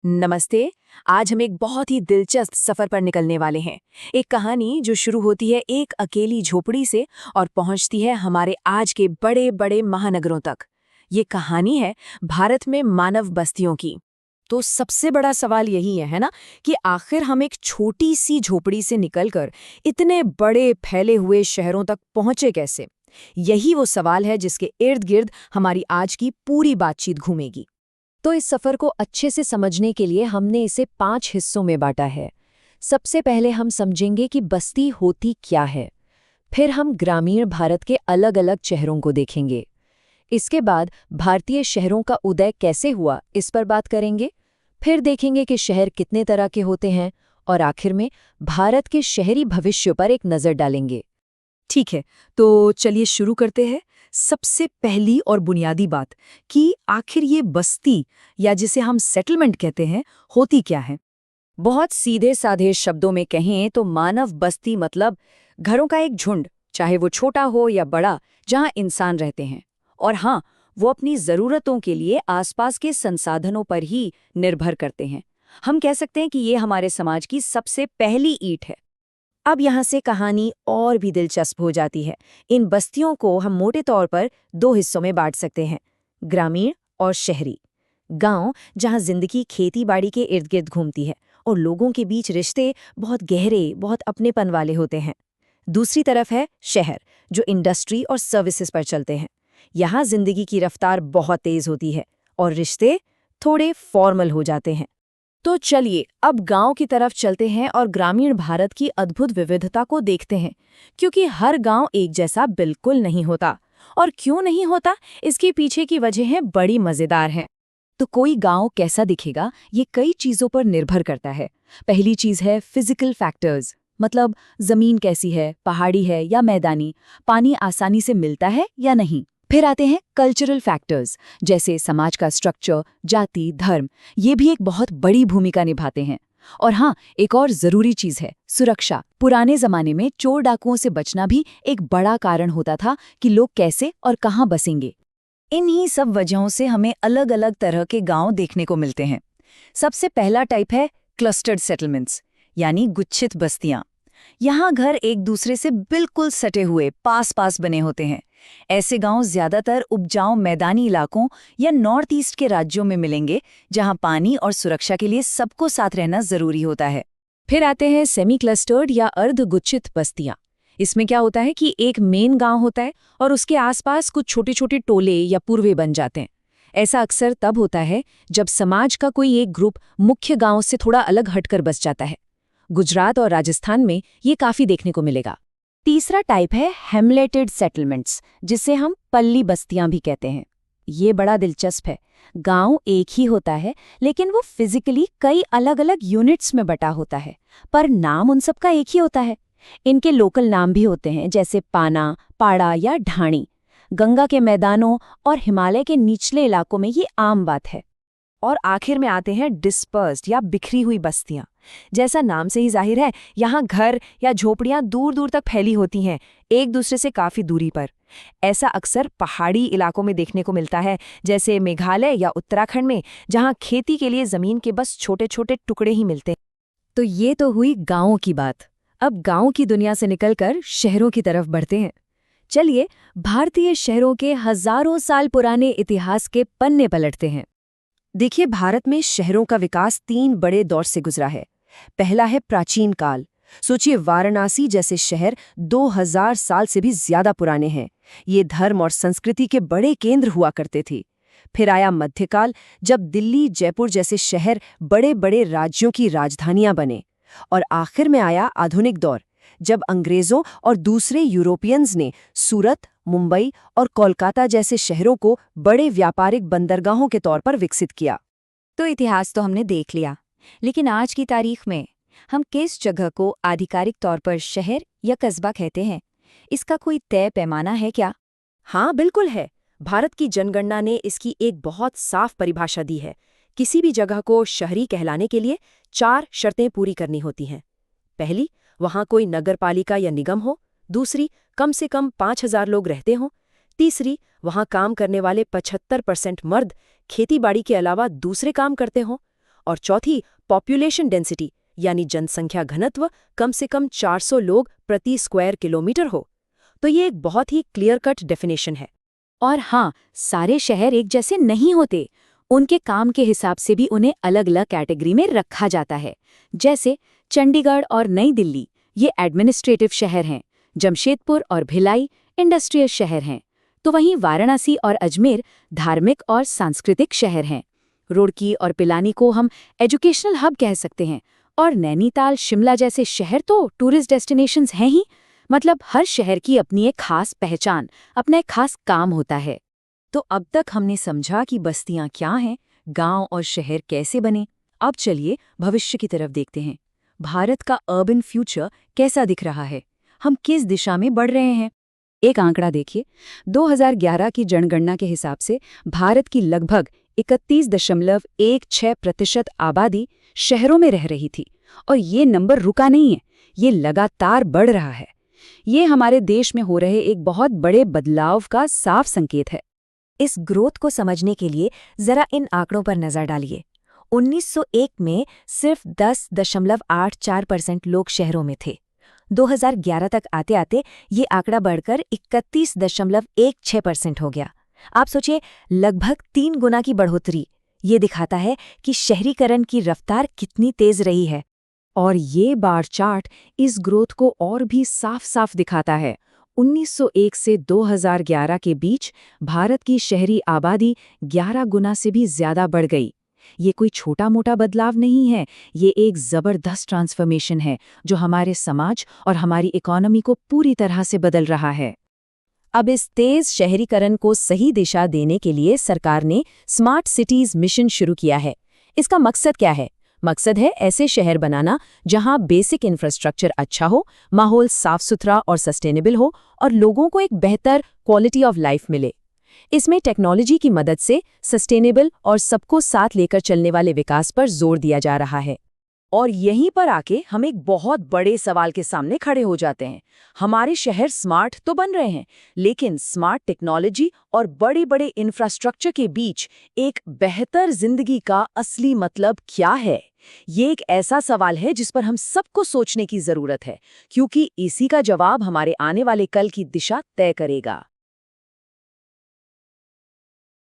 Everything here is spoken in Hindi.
नमस्ते। आज हम एक बहुत ही दिलचस्प सफर पर निकलने वाले हैं। एक कहानी जो शुरू होती है एक अकेली झोपड़ी से और पहुंचती है हमारे आज के बड़े बड़े महानगरों तक। ये कहानी है भारत में मानव बस्तियों की। तो सबसे बड़ा सवाल यही है ना, कि आखिर हम एक छोटी सी झोपड़ी से निकलकर इतने बड़े फैले हुए शहरों तक पहुंचे कैसे। यही वो सवाल है जिसके इर्द गिर्द हमारी आज की पूरी बातचीत घूमेगी। तो इस सफर को अच्छे से समझने के लिए हमने इसे 5 हिस्सों में बांटा है। सबसे पहले हम समझेंगे कि बस्ती होती क्या है। फिर हम ग्रामीण भारत के अलग अलग चेहरों को देखेंगे। इसके बाद भारतीय शहरों का उदय कैसे हुआ, इस पर बात करेंगे। फिर देखेंगे कि शहर कितने तरह के होते हैं, और आखिर में भारत के शहरी भविष्य पर एक नज़र डालेंगे। ठीक है, तो चलिए शुरू करते हैं। सबसे पहली और बुनियादी बात कि आखिर ये बस्ती या जिसे हम सेटलमेंट कहते हैं होती क्या है। बहुत सीधे साधे शब्दों में कहें तो मानव बस्ती मतलब घरों का एक झुंड, चाहे वो छोटा हो या बड़ा, जहां इंसान रहते हैं। और हाँ, वो अपनी ज़रूरतों के लिए आसपास के संसाधनों पर ही निर्भर करते हैं। हम कह सकते हैं कि ये हमारे समाज की सबसे पहली ईंट है। अब यहाँ से कहानी और भी दिलचस्प हो जाती है। इन बस्तियों को हम मोटे तौर पर 2 हिस्सों में बांट सकते हैं, ग्रामीण और शहरी। गांव जहाँ जिंदगी खेती बाड़ी के इर्द गिर्द घूमती है और लोगों के बीच रिश्ते बहुत गहरे, बहुत अपनेपन वाले होते हैं। दूसरी तरफ है शहर, जो इंडस्ट्री और सर्विसेज पर चलते हैं। यहाँ जिंदगी की रफ्तार बहुत तेज होती है और रिश्ते थोड़े फॉर्मल हो जाते हैं। तो चलिए अब गांव की तरफ चलते हैं और ग्रामीण भारत की अद्भुत विविधता को देखते हैं, क्योंकि हर गांव एक जैसा बिल्कुल नहीं होता। और क्यों नहीं होता, इसके पीछे की वजहें बड़ी मजेदार हैं। तो कोई गांव कैसा दिखेगा, ये कई चीजों पर निर्भर करता है। पहली चीज है फिजिकल फैक्टर्स, मतलब जमीन कैसी है, पहाड़ी है या मैदानी, पानी आसानी से मिलता है या नहीं। फिर आते हैं कल्चरल फैक्टर्स, जैसे समाज का स्ट्रक्चर, जाति, धर्म, ये भी एक बहुत बड़ी भूमिका निभाते हैं। और हाँ, एक और जरूरी चीज है सुरक्षा। पुराने जमाने में चोर डाकुओं से बचना भी एक बड़ा कारण होता था कि लोग कैसे और कहाँ बसेंगे। इन्हीं सब वजहों से हमें अलग अलग तरह के गांव देखने को मिलते हैं। सबसे पहला टाइप है क्लस्टर्ड सेटलमेंट्स, यानी गुच्छित बस्तियां। यहाँ घर एक दूसरे से बिल्कुल सटे हुए पास पास बने होते हैं। ऐसे गांव ज्यादातर उपजाऊ मैदानी इलाकों या नॉर्थ ईस्ट के राज्यों में मिलेंगे, जहां पानी और सुरक्षा के लिए सबको साथ रहना जरूरी होता है। फिर आते हैं सेमी क्लस्टर्ड या अर्धगुच्छित बस्तियां। इसमें क्या होता है कि एक मेन गांव होता है और उसके आसपास कुछ छोटे छोटे टोले या पूर्वे बन जाते हैं। ऐसा अक्सर तब होता है जब समाज का कोई एक ग्रुप मुख्य गांव से थोड़ा अलग हटकर बस जाता है। गुजरात और राजस्थान में ये काफी देखने को मिलेगा। तीसरा टाइप है हेमलेटेड सेटलमेंट्स, जिसे हम पल्ली बस्तियां भी कहते हैं। ये बड़ा दिलचस्प है। गांव एक ही होता है, लेकिन वो फिजिकली कई अलग अलग यूनिट्स में बटा होता है, पर नाम उन सब का एक ही होता है। इनके लोकल नाम भी होते हैं, जैसे पाना, पाड़ा या ढाणी। गंगा के मैदानों और हिमालय के निचले इलाकों में ये आम बात है। और आखिर में आते हैं डिस्पर्स्ड या बिखरी हुई बस्तियां। जैसा नाम से ही जाहिर है, यहाँ घर या झोपड़ियां दूर दूर तक फैली होती हैं, एक दूसरे से काफी दूरी पर। ऐसा अक्सर पहाड़ी इलाकों में देखने को मिलता है, जैसे मेघालय या उत्तराखंड में, जहाँ खेती के लिए जमीन के बस छोटे छोटे टुकड़े ही मिलते हैं। तो ये तो हुई गांवों की बात। अब गांव की दुनिया से निकलकर शहरों की तरफ बढ़ते हैं। चलिए भारतीय शहरों के हजारों साल पुराने इतिहास के पन्ने पलटते हैं। देखिए, भारत में शहरों का विकास 3 बड़े दौर से गुजरा है। पहला है प्राचीन काल। सोचिए, वाराणसी जैसे शहर 2000 साल से भी ज्यादा पुराने हैं। ये धर्म और संस्कृति के बड़े केंद्र हुआ करते थे। फिर आया मध्यकाल, जब दिल्ली, जयपुर जैसे शहर बड़े बड़े राज्यों की राजधानियां बने। और आखिर में आया आधुनिक दौर, जब अंग्रेजों और दूसरे यूरोपियंस ने सूरत, मुंबई और कोलकाता जैसे शहरों को बड़े व्यापारिक बंदरगाहों के तौर पर विकसित किया। तो इतिहास तो हमने देख लिया, लेकिन आज की तारीख में हम किस जगह को आधिकारिक तौर पर शहर या कस्बा कहते हैं? इसका कोई तय पैमाना है क्या? हाँ, बिल्कुल है। भारत की जनगणना ने इसकी एक बहुत साफ परिभाषा दी है। किसी भी जगह को शहरी कहलाने के लिए 4 शर्तें पूरी करनी होती हैं। पहली, वहाँ कोई नगरपालिका या निगम हो। दूसरी, कम से कम 5000 लोग रहते हों। तीसरी, वहाँ काम करने वाले 75% मर्द खेतीबाड़ी के अलावा दूसरे काम करते हों। और चौथी पॉपुलेशन डेंसिटी, यानी जनसंख्या घनत्व कम से कम 400 लोग प्रति स्क्वायर किलोमीटर हो। तो ये एक बहुत ही क्लियर कट डेफिनेशन है। और हाँ, सारे शहर एक जैसे नहीं होते। उनके काम के हिसाब से भी उन्हें अलग अलग कैटेगरी में रखा जाता है। जैसे चंडीगढ़ और नई दिल्ली ये एडमिनिस्ट्रेटिव शहर हैं, जमशेदपुर और भिलाई इंडस्ट्रियल शहर हैं, तो वहीं वाराणसी और अजमेर धार्मिक और सांस्कृतिक शहर हैं। रुड़की और पिलानी को हम एजुकेशनल हब कह सकते हैं, और नैनीताल शिमला जैसे शहर तो टूरिस्ट डेस्टिनेशंस हैं ही। मतलब हर शहर की अपनी एक खास पहचान, अपना एक खास काम होता है। तो अब तक हमने समझा कि बस्तियां क्या हैं, गांव और शहर कैसे बने। अब चलिए भविष्य की तरफ देखते हैं। भारत का अर्बन फ्यूचर कैसा दिख रहा है, हम किस दिशा में बढ़ रहे हैं। एक आंकड़ा देखिए, 2011 की जनगणना के हिसाब से भारत की लगभग 31.16% आबादी शहरों में रह रही थी, और ये नंबर रुका नहीं है, ये लगातार बढ़ रहा है। ये हमारे देश में हो रहे एक बहुत बड़े बदलाव का साफ संकेत है। इस ग्रोथ को समझने के लिए जरा इन आंकड़ों पर नजर डालिए। 1901 में सिर्फ 10.84% लोग शहरों में थे। 2011 तक आते आते ये आंकड़ा बढ़कर 31.16% हो गया। आप सोचिए, लगभग 3 गुना की बढ़ोतरी। ये दिखाता है कि शहरीकरण की रफ्तार कितनी तेज रही है। और ये बार चार्ट इस ग्रोथ को और भी साफ साफ दिखाता है। 1901 से 2011 के बीच भारत की शहरी आबादी 11 गुना से भी ज्यादा बढ़ गई। ये कोई छोटा मोटा बदलाव नहीं है, ये एक जबरदस्त ट्रांसफॉर्मेशन है जो हमारे समाज और हमारी इकोनॉमी को पूरी तरह से बदल रहा है। अब इस तेज शहरीकरण को सही दिशा देने के लिए सरकार ने स्मार्ट सिटीज मिशन शुरू किया है। इसका मकसद क्या है? मकसद है ऐसे शहर बनाना जहां बेसिक इंफ्रास्ट्रक्चर अच्छा हो, माहौल साफ सुथरा और सस्टेनेबल हो, और लोगों को एक बेहतर क्वालिटी ऑफ लाइफ मिले। इसमें टेक्नोलॉजी की मदद से सस्टेनेबल और सबको साथ लेकर चलने वाले विकास पर जोर दिया जा रहा है। और यहीं पर आके हम एक बहुत बड़े सवाल के सामने खड़े हो जाते हैं। हमारे शहर स्मार्ट तो बन रहे हैं, लेकिन स्मार्ट टेक्नोलॉजी और बड़े बड़े इंफ्रास्ट्रक्चर के बीच एक बेहतर जिंदगी का असली मतलब क्या है? ये एक ऐसा सवाल है जिस पर हम सबको सोचने की जरूरत है, क्योंकि इसी का जवाब हमारे आने वाले कल की दिशा तय करेगा।